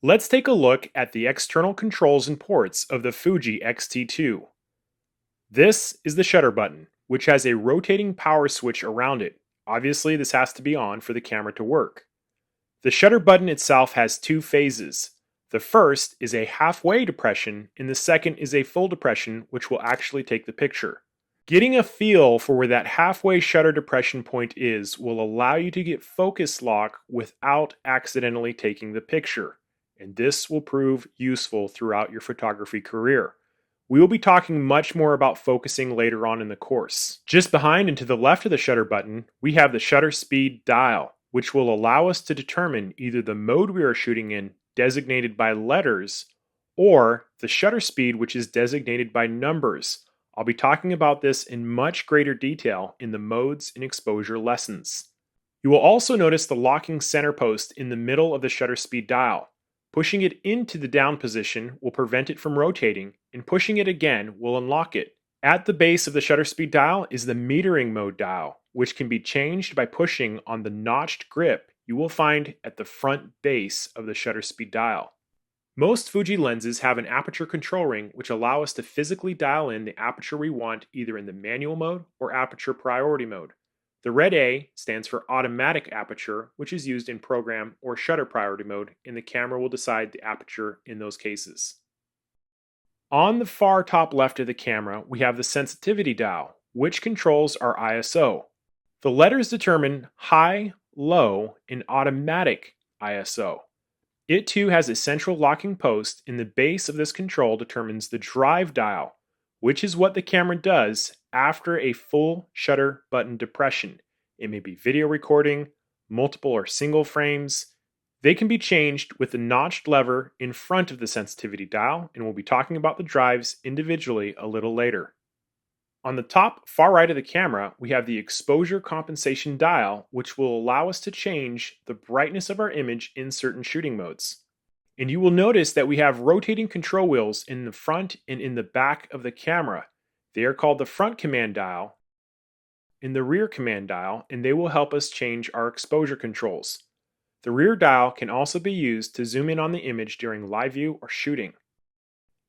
Let's take a look at the external controls and ports of the Fuji XT2. This is the shutter button, which has a rotating power switch around it. Obviously, this has to be on for the camera to work. The shutter button itself has two phases. The first is a halfway depression, and the second is a full depression, which will actually take the picture. Getting a feel for where that halfway shutter depression point is will allow you to get focus lock without accidentally taking the picture, and this will prove useful throughout your photography career. We will be talking much more about focusing later on in the course. Just behind and to the left of the shutter button, we have the shutter speed dial, which will allow us to determine either the mode we are shooting in, designated by letters, or the shutter speed, which is designated by numbers. I'll be talking about this in much greater detail in the modes and exposure lessons. You will also notice the locking center post in the middle of the shutter speed dial. Pushing it into the down position will prevent it from rotating, and pushing it again will unlock it. At the base of the shutter speed dial is the metering mode dial, which can be changed by pushing on the notched grip you will find at the front base of the shutter speed dial. Most Fuji lenses have an aperture control ring which allow us to physically dial in the aperture we want either in the manual mode or aperture priority mode. The red A stands for automatic aperture, which is used in program or shutter priority mode, and the camera will decide the aperture in those cases. On the far top left of the camera, we have the sensitivity dial, which controls our ISO. The letters determine high, low, and automatic ISO. It too has a central locking post, and the base of this control determines the drive dial, which is what the camera does after a full shutter button depression. It may be video recording, multiple or single frames. They can be changed with the notched lever in front of the sensitivity dial, and we'll be talking about the drives individually a little later. On the top far right of the camera, we have the exposure compensation dial, which will allow us to change the brightness of our image in certain shooting modes. And you will notice that we have rotating control wheels in the front and in the back of the camera. They are called the front command dial and the rear command dial, and they will help us change our exposure controls. The rear dial can also be used to zoom in on the image during live view or shooting.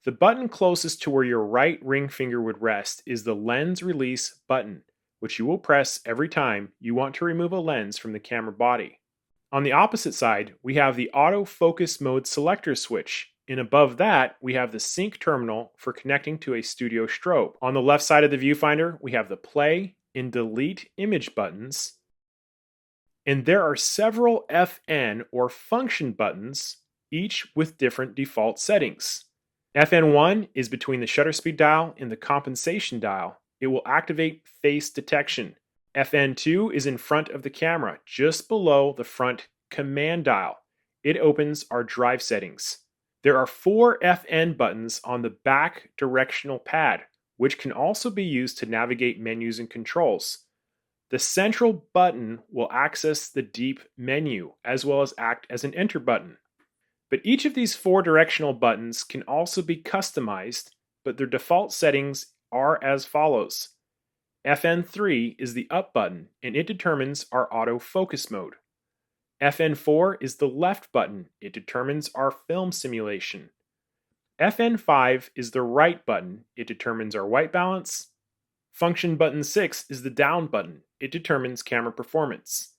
The button closest to where your right ring finger would rest is the lens release button, which you will press every time you want to remove a lens from the camera body. On the opposite side, we have the auto focus mode selector switch, and above that, we have the sync terminal for connecting to a studio strobe. On the left side of the viewfinder, we have the play and delete image buttons, and there are several FN or function buttons, each with different default settings. FN1 is between the shutter speed dial and the compensation dial. It will activate face detection. FN2 is in front of the camera, just below the front command dial. It opens our drive settings. There are 4 FN buttons on the back directional pad, which can also be used to navigate menus and controls. The central button will access the deep menu, as well as act as an enter button. But each of these 4 directional buttons can also be customized, but their default settings are as follows. FN3 is the up button, and it determines our autofocus mode. FN4 is the left button. It determines our film simulation. FN5 is the right button. It determines our white balance. Function button 6 is the down button. It determines camera performance.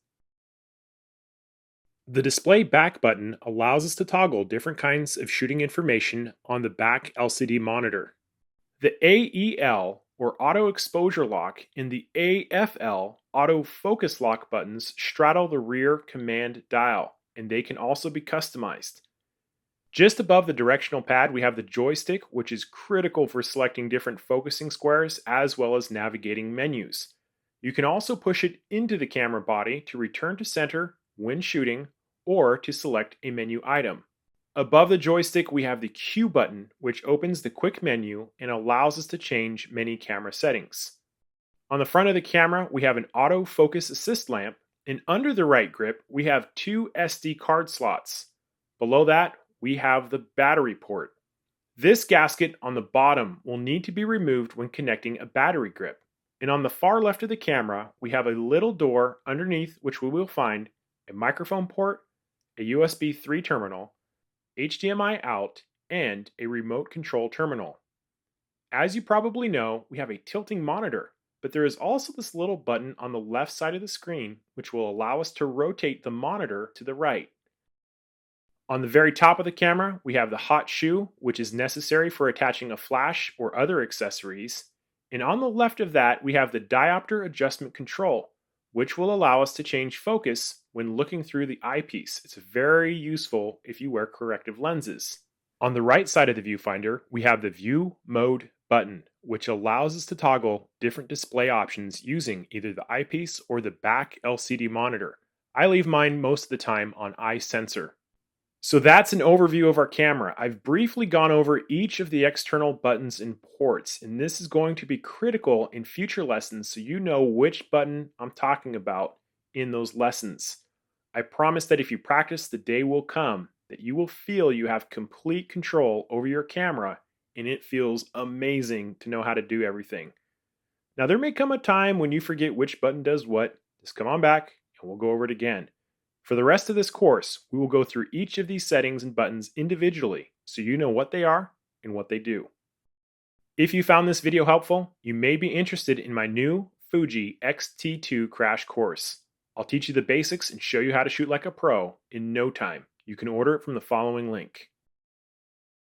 The display back button allows us to toggle different kinds of shooting information on the back LCD monitor. The AEL or auto exposure lock and the AFL auto focus lock buttons straddle the rear command dial, and they can also be customized. Just above the directional pad, we have the joystick, which is critical for selecting different focusing squares as well as navigating menus. You can also push it into the camera body to return to center when shooting or to select a menu item. Above the joystick, we have the Q button, which opens the quick menu and allows us to change many camera settings. On the front of the camera, we have an auto focus assist lamp, and under the right grip, we have 2 SD card slots. Below that, we have the battery port. This gasket on the bottom will need to be removed when connecting a battery grip. And on the far left of the camera, we have a little door underneath which we will find a microphone port, a USB 3 terminal, HDMI out, and a remote control terminal. As you probably know, we have a tilting monitor, but there is also this little button on the left side of the screen which will allow us to rotate the monitor to the right. On the very top of the camera, we have the hot shoe, which is necessary for attaching a flash or other accessories. And on the left of that, we have the diopter adjustment control, which will allow us to change focus when looking through the eyepiece. It's very useful if you wear corrective lenses. On the right side of the viewfinder, we have the view mode button, which allows us to toggle different display options using either the eyepiece or the back LCD monitor. I leave mine most of the time on eye sensor. So that's an overview of our camera. I've briefly gone over each of the external buttons and ports, and this is going to be critical in future lessons so you know which button I'm talking about in those lessons. I promise that if you practice, the day will come that you will feel you have complete control over your camera and it feels amazing to know how to do everything. Now, there may come a time when you forget which button does what. Just come on back and we'll go over it again. For the rest of this course, we will go through each of these settings and buttons individually so you know what they are and what they do. If you found this video helpful, you may be interested in my new Fuji XT2 Crash Course. I'll teach you the basics and show you how to shoot like a pro in no time. You can order it from the following link.